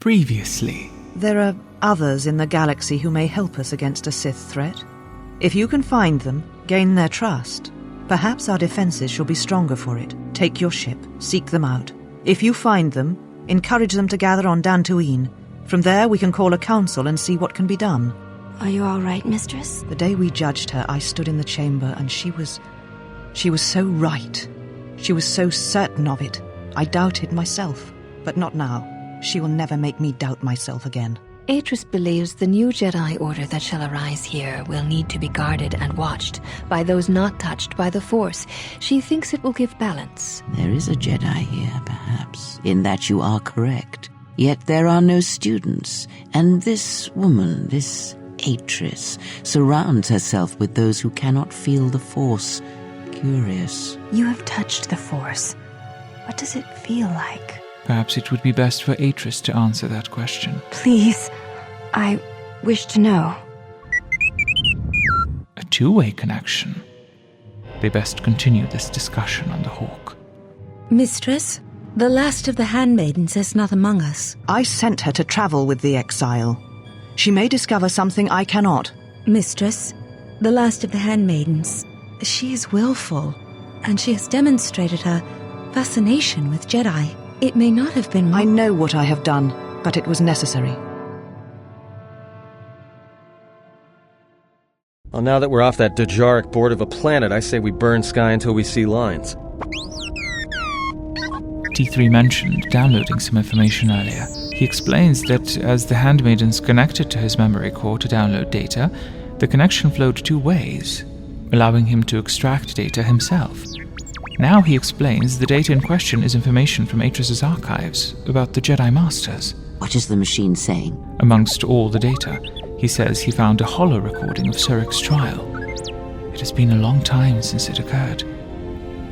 Previously. There are others in the galaxy who may help us against a Sith threat. If you can find them, gain their trust, perhaps our defenses shall be stronger for it. Take your ship, seek them out. If you find them, encourage them to gather on Dantooine. From there we can call a council and see what can be done. Are you all right, mistress? The day we judged her, I stood in the chamber and she was so right. She was so certain of it. I doubted myself, but not now. She will never make me doubt myself again. Atris believes the new Jedi Order that shall arise here will need to be guarded and watched by those not touched by the Force. She thinks it will give balance. There is a Jedi here, perhaps, in that you are correct. Yet there are no students, and this woman, this Atris, surrounds herself with those who cannot feel the Force. Curious. You have touched the Force. What does it feel like? Perhaps it would be best for Atris to answer that question. Please, I wish to know. A two-way connection. They best continue this discussion on the Hawk. Mistress, the last of the Handmaidens is not among us. I sent her to travel with the exile. She may discover something I cannot. Mistress, the last of the Handmaidens, she is willful, and she has demonstrated her fascination with Jedi. It may not have been... I know what I have done, but it was necessary. Well, now that we're off that Dajaric board of a planet, I say we burn Sky until we see lines. T3 mentioned downloading some information earlier. He explains that as the Handmaidens connected to his memory core to download data, the connection flowed two ways, allowing him to extract data himself. Now he explains the data in question is information from Atris's archives about the Jedi Masters. What is the machine saying? Amongst all the data, he says he found a holo recording of Surik's trial. It has been a long time since it occurred.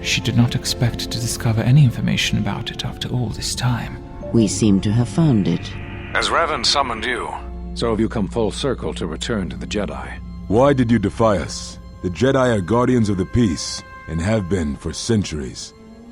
She did not expect to discover any information about it after all this time. We seem to have found it. As Revan summoned you, so have you come full circle to return to the Jedi. Why did you defy us? The Jedi are guardians of the peace, and have been for centuries.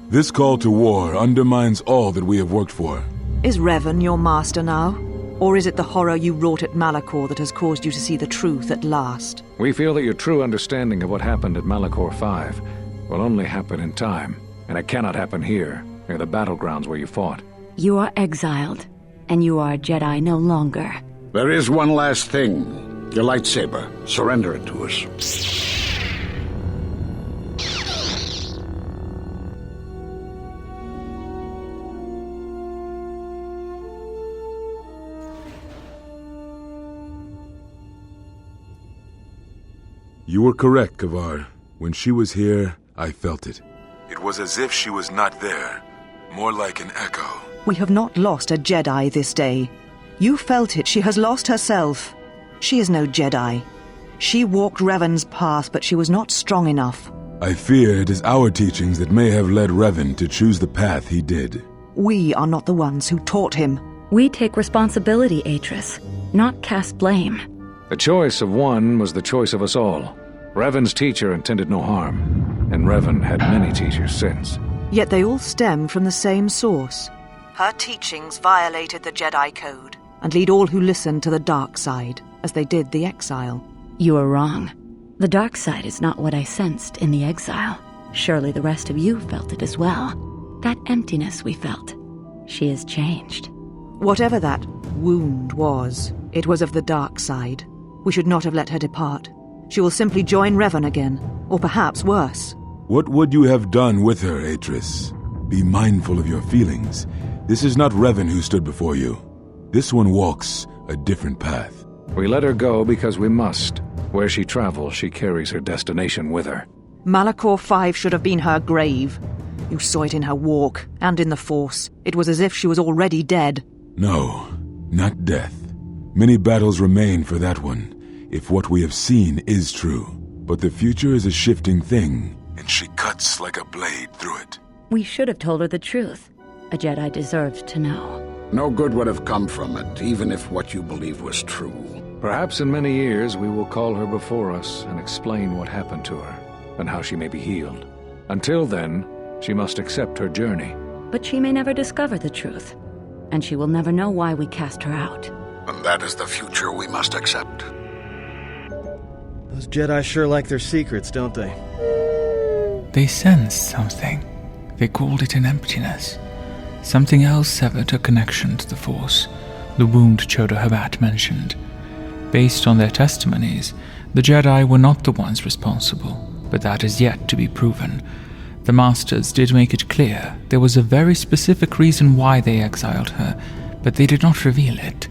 This call to war undermines all that we have worked for. Is Revan your master now? Or is it the horror you wrought at Malachor that has caused you to see the truth at last? We feel that your true understanding of what happened at Malachor 5 will only happen in time, and it cannot happen here, near the battlegrounds where you fought. You are exiled, and you are a Jedi no longer. There is one last thing. Your lightsaber. Surrender it to us. You were correct, Kavar. When she was here, I felt it. It was as if she was not there. More like an echo. We have not lost a Jedi this day. You felt it. She has lost herself. She is no Jedi. She walked Revan's path, but she was not strong enough. I fear it is our teachings that may have led Revan to choose the path he did. We are not the ones who taught him. We take responsibility, Atris, not cast blame. The choice of one was the choice of us all. Revan's teacher intended no harm, and Revan had many teachers since. Yet they all stem from the same source. Her teachings violated the Jedi Code, and lead all who listen to the dark side, as they did the exile. You are wrong. The dark side is not what I sensed in the exile. Surely the rest of you felt it as well. That emptiness we felt. She has changed. Whatever that wound was, it was of the dark side. We should not have let her depart. She will simply join Revan again, or perhaps worse. What would you have done with her, Atris? Be mindful of your feelings. This is not Revan who stood before you. This one walks a different path. We let her go because we must. Where she travels, she carries her destination with her. Malachor 5 should have been her grave. You saw it in her walk, and in the Force. It was as if she was already dead. No, not death. Many battles remain for that one, if what we have seen is true. But the future is a shifting thing, and she cuts like a blade through it. We should have told her the truth. A Jedi deserved to know. No good would have come from it, even if what you believed was true. Perhaps in many years we will call her before us and explain what happened to her, and how she may be healed. Until then, she must accept her journey. But she may never discover the truth. and she will never know why we cast her out. And that is the future we must accept. Those Jedi sure like their secrets, don't they? They sensed something. They called it an emptiness. Something else severed her connection to the Force, the wound Chodo Habat mentioned. Based on their testimonies, the Jedi were not the ones responsible, but that is yet to be proven. The Masters did make it clear there was a very specific reason why they exiled her, but they did not reveal it.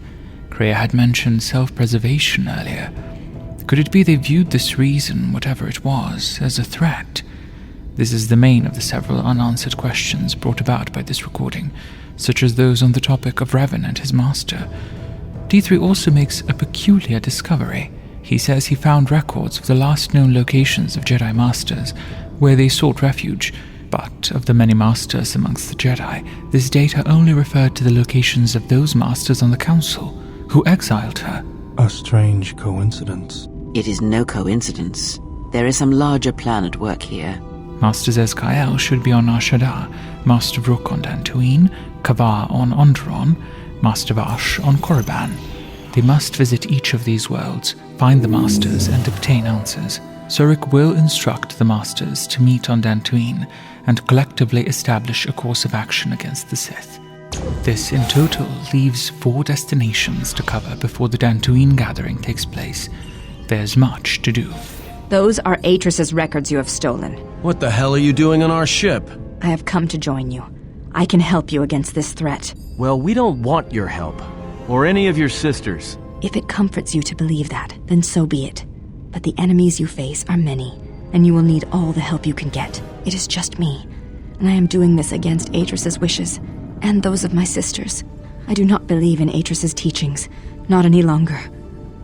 Kreia had mentioned self-preservation earlier. Could it be they viewed this reason, whatever it was, as a threat? This is the main of the several unanswered questions brought about by this recording, such as those on the topic of Revan and his master. D3 also makes a peculiar discovery. He says he found records of the last known locations of Jedi Masters, where they sought refuge, but of the many Masters amongst the Jedi, this data only referred to the locations of those Masters on the Council, who exiled her. A strange coincidence. It is no coincidence. There is some larger plan at work here. Master Zez-Kyle should be on Nar Shaddaa, Master Vrook on Dantooine, Kavar on Onderon, Master Vash on Korriban. They must visit each of these worlds, find the Masters, and obtain answers. Surik will instruct the Masters to meet on Dantooine and collectively establish a course of action against the Sith. This in total leaves 4 destinations to cover before the Dantooine gathering takes place. There's much to do. Those are Atris's records you have stolen. What the hell are you doing on our ship? I have come to join you. I can help you against this threat. Well, we don't want your help. Or any of your sisters. If it comforts you to believe that, then so be it. But the enemies you face are many, and you will need all the help you can get. It is just me, and I am doing this against Atris's wishes, and those of my sisters. I do not believe in Atris's teachings, not any longer.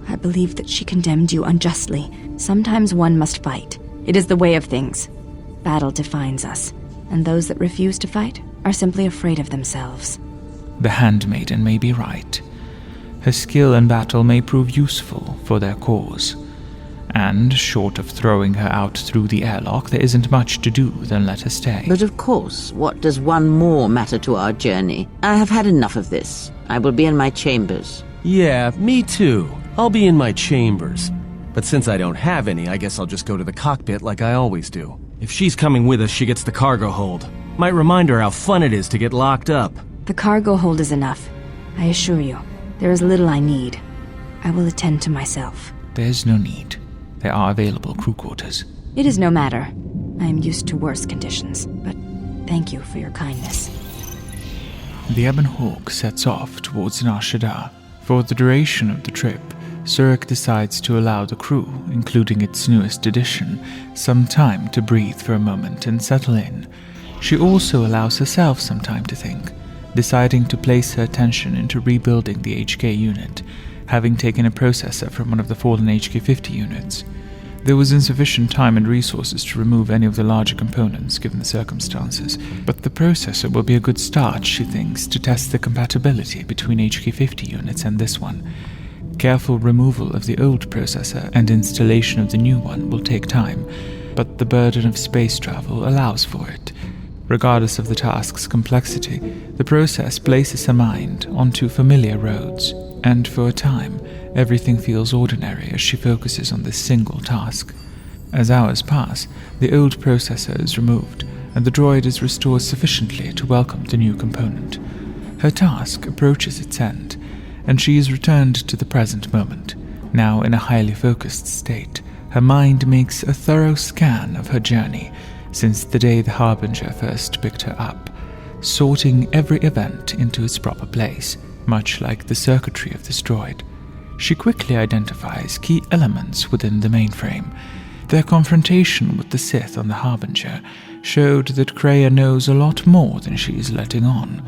I believe that she condemned you unjustly. Sometimes one must fight. It is the way of things. Battle defines us, and those that refuse to fight are simply afraid of themselves. The Handmaiden may be right. Her skill in battle may prove useful for their cause. And, short of throwing her out through the airlock, there isn't much to do than let her stay. But of course, what does one more matter to our journey? I have had enough of this. I will be in my chambers. Yeah, me too. I'll be in my chambers. But since I don't have any, I guess I'll just go to the cockpit like I always do. If she's coming with us, she gets the cargo hold. Might remind her how fun it is to get locked up. The cargo hold is enough. I assure you, there is little I need. I will attend to myself. There's no need. There are available crew quarters. It is no matter. I am used to worse conditions, but thank you for your kindness. The Ebon Hawk sets off towards Nar Shaddaa. For the duration of the trip, Surik decides to allow the crew, including its newest addition, some time to breathe for a moment and settle in. She also allows herself some time to think, deciding to place her attention into rebuilding the HK unit, having taken a processor from one of the fallen HK-50 units. There was insufficient time and resources to remove any of the larger components given the circumstances, but the processor will be a good start, she thinks, to test the compatibility between HK-50 units and this one. Careful removal of the old processor and installation of the new one will take time, but the burden of space travel allows for it. Regardless of the task's complexity, the process places her mind onto familiar roads, and for a time, everything feels ordinary as she focuses on this single task. As hours pass, the old processor is removed, and the droid is restored sufficiently to welcome the new component. Her task approaches its end, and she is returned to the present moment. Now in a highly focused state, her mind makes a thorough scan of her journey since the day the Harbinger first picked her up, sorting every event into its proper place, much like the circuitry of this droid. She quickly identifies key elements within the mainframe. Their confrontation with the Sith on the Harbinger showed that Kreia knows a lot more than she is letting on.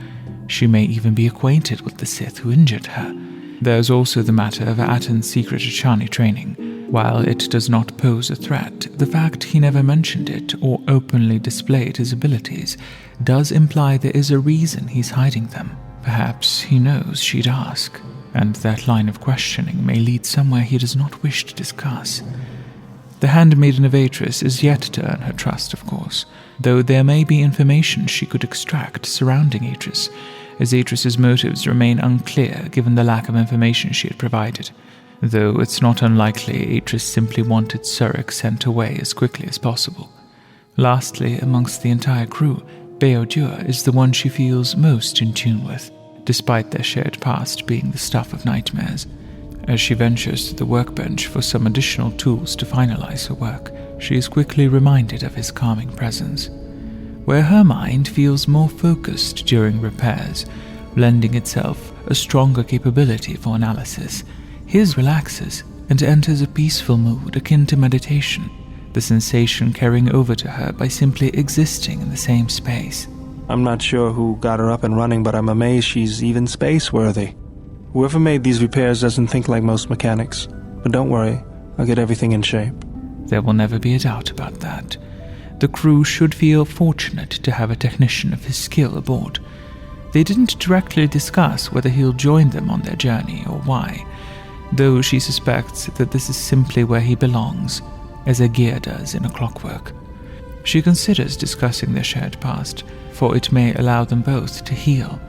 She may even be acquainted with the Sith who injured her. There's also the matter of Atton's secret Achani training. While it does not pose a threat, the fact he never mentioned it or openly displayed his abilities does imply there is a reason he's hiding them. Perhaps he knows she'd ask, and that line of questioning may lead somewhere he does not wish to discuss. The Handmaiden of Atris is yet to earn her trust, of course, though there may be information she could extract surrounding Atris, as Atris's motives remain unclear given the lack of information she had provided, though it's not unlikely Atris simply wanted Surik sent away as quickly as possible. Lastly, amongst the entire crew, Beodur is the one she feels most in tune with, despite their shared past being the stuff of nightmares. As she ventures to the workbench for some additional tools to finalize her work, she is quickly reminded of his calming presence. Where her mind feels more focused during repairs, lending itself a stronger capability for analysis, his relaxes and enters a peaceful mood akin to meditation, the sensation carrying over to her by simply existing in the same space. I'm not sure who got her up and running, but I'm amazed she's even space-worthy. Whoever made these repairs doesn't think like most mechanics. But don't worry, I'll get everything in shape. There will never be a doubt about that. The crew should feel fortunate to have a technician of his skill aboard. They didn't directly discuss whether he'll join them on their journey or why, though she suspects that this is simply where he belongs, as a gear does in a clockwork. She considers discussing their shared past, for it may allow them both to heal.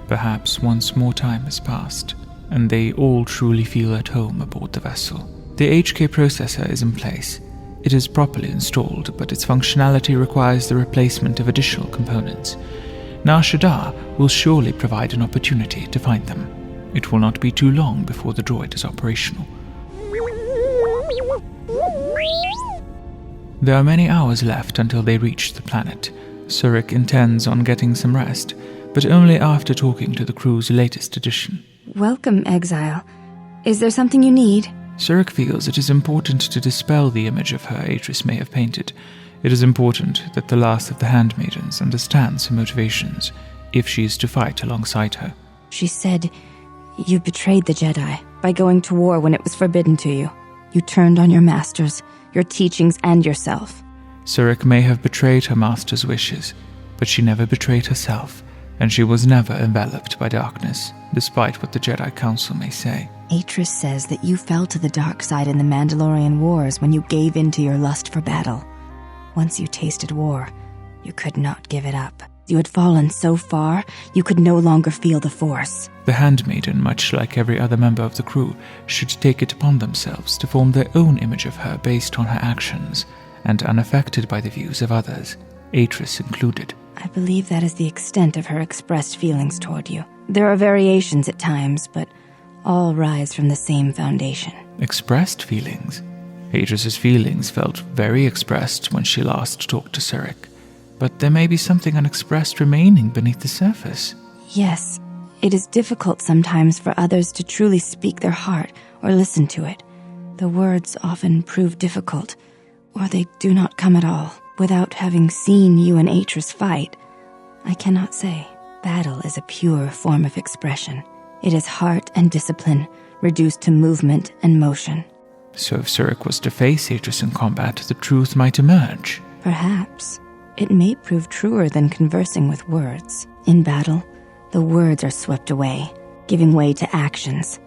Perhaps once more time has passed, and they all truly feel at home aboard the vessel. The HK processor is in place. It is properly installed, but its functionality requires the replacement of additional components. Nar Shaddaa will surely provide an opportunity to find them. It will not be too long before the droid is operational. There are many hours left until they reach the planet. Surik intends on getting some rest, but only after talking to the crew's latest addition. Welcome, Exile. Is there something you need? Surik feels it is important to dispel the image of her Atris may have painted. It is important that the last of the Handmaidens understands her motivations, if she is to fight alongside her. She said, you betrayed the Jedi by going to war when it was forbidden to you. You turned on your masters, your teachings, and yourself. Surik may have betrayed her master's wishes, but she never betrayed herself, and she was never enveloped by darkness, despite what the Jedi Council may say. Atris says that you fell to the dark side in the Mandalorian Wars when you gave in to your lust for battle. Once you tasted war, you could not give it up. You had fallen so far, you could no longer feel the Force. The Handmaiden, much like every other member of the crew, should take it upon themselves to form their own image of her based on her actions, and unaffected by the views of others, Atris included. I believe that is the extent of her expressed feelings toward you. There are variations at times, but all rise from the same foundation. Expressed feelings? Atris's feelings felt very expressed when she last talked to Surik, but there may be something unexpressed remaining beneath the surface. Yes, it is difficult sometimes for others to truly speak their heart or listen to it. The words often prove difficult, or they do not come at all. Without having seen you and Atris fight, I cannot say. Battle is a pure form of expression. It is heart and discipline, reduced to movement and motion. So if Surik was to face Atris in combat, the truth might emerge. Perhaps. It may prove truer than conversing with words. In battle, the words are swept away, giving way to actions.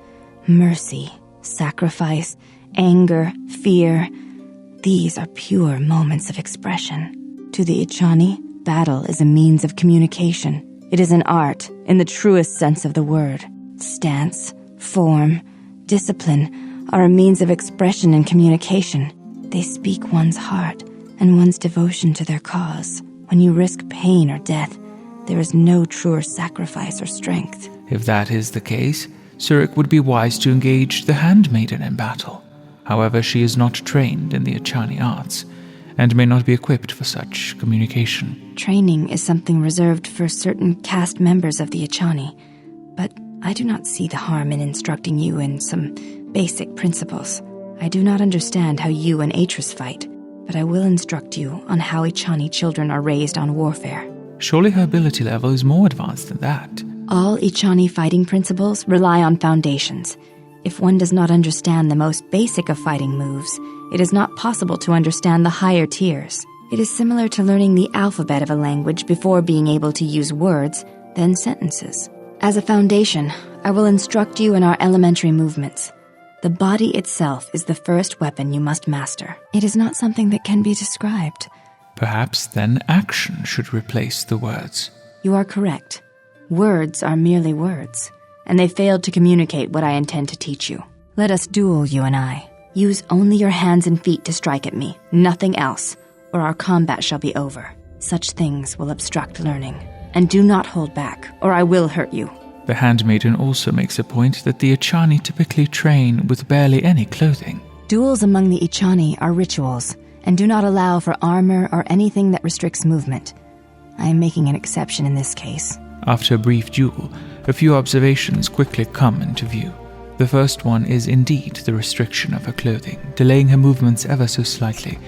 Mercy, sacrifice, anger, fear. These are pure moments of expression. To the Ichani, battle is a means of communication. It is an art, in the truest sense of the word. Stance, form, discipline are a means of expression and communication. They speak one's heart and one's devotion to their cause. When you risk pain or death, there is no truer sacrifice or strength. If that is the case, Surik would be wise to engage the Handmaiden in battle. However, she is not trained in the Ichani arts, and may not be equipped for such communication. Training is something reserved for certain caste members of the Ichani, but I do not see the harm in instructing you in some basic principles. I do not understand how you and Atris fight, but I will instruct you on how Ichani children are raised on warfare. Surely her ability level is more advanced than that. All Ichani fighting principles rely on foundations. If one does not understand the most basic of fighting moves, it is not possible to understand the higher tiers. It is similar to learning the alphabet of a language before being able to use words, then sentences. As a foundation, I will instruct you in our elementary movements. The body itself is the first weapon you must master. It is not something that can be described. Perhaps then action should replace the words. You are correct. Words are merely words, and they failed to communicate what I intend to teach you. Let us duel, you and I. Use only your hands and feet to strike at me, nothing else, or our combat shall be over. Such things will obstruct learning. And do not hold back, or I will hurt you. The Handmaiden also makes a point that the Ichani typically train with barely any clothing. Duels among the Ichani are rituals, and do not allow for armor or anything that restricts movement. I am making an exception in this case. After a brief duel, a few observations quickly come into view. The first one is indeed the restriction of her clothing, delaying her movements ever so slightly,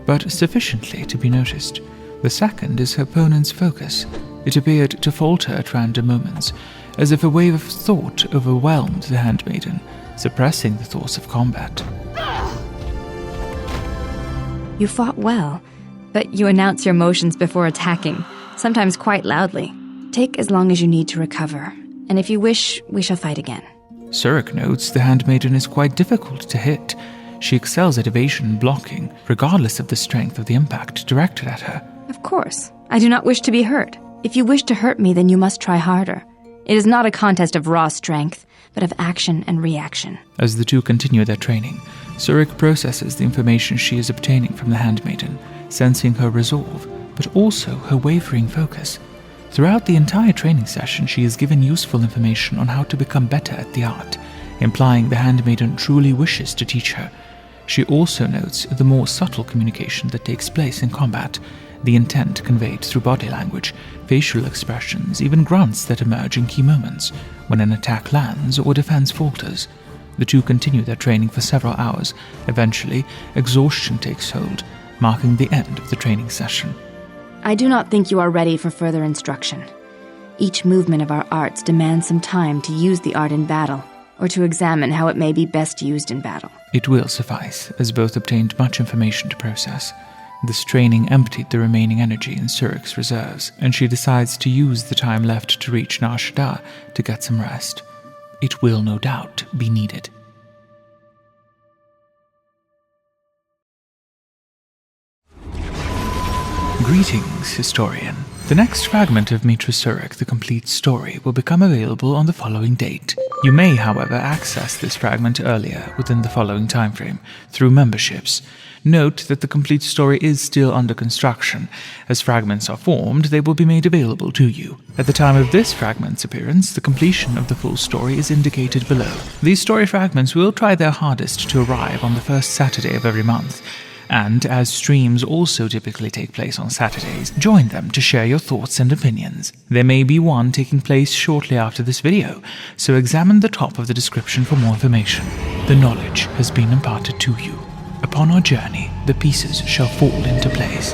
but sufficiently to be noticed. The second is her opponent's focus. It appeared to falter at random moments, as if a wave of thought overwhelmed the Handmaiden, suppressing the thoughts of combat. You fought well, but you announce your motions before attacking, sometimes quite loudly. Take as long as you need to recover, and if you wish, we shall fight again. Surik notes the Handmaiden is quite difficult to hit. She excels at evasion and blocking, regardless of the strength of the impact directed at her. Of course. I do not wish to be hurt. If you wish to hurt me, then you must try harder. It is not a contest of raw strength, but of action and reaction. As the two continue their training, Surik processes the information she is obtaining from the Handmaiden, sensing her resolve, but also her wavering focus. Throughout the entire training session, she is given useful information on how to become better at the art, implying the Handmaiden truly wishes to teach her. She also notes the more subtle communication that takes place in combat, the intent conveyed through body language, facial expressions, even grunts that emerge in key moments, when an attack lands or defense falters. The two continue their training for several hours. Eventually, exhaustion takes hold, marking the end of the training session. I do not think you are ready for further instruction. Each movement of our arts demands some time to use the art in battle, or to examine how it may be best used in battle. It will suffice, as both obtained much information to process. This training emptied the remaining energy in Surik's reserves, and she decides to use the time left to reach Nar Shaddaa to get some rest. It will no doubt be needed. Greetings, historian. The next fragment of Meetra Surik, the complete story, will become available on the following date. You may, however, access this fragment earlier within the following timeframe through memberships. Note that the complete story is still under construction. As fragments are formed, they will be made available to you. At the time of this fragment's appearance, the completion of the full story is indicated below. These story fragments will try their hardest to arrive on the first Saturday of every month. And as streams also typically take place on Saturdays, join them to share your thoughts and opinions. There may be one taking place shortly after this video, so examine the top of the description for more information. The knowledge has been imparted to you. Upon our journey, the pieces shall fall into place.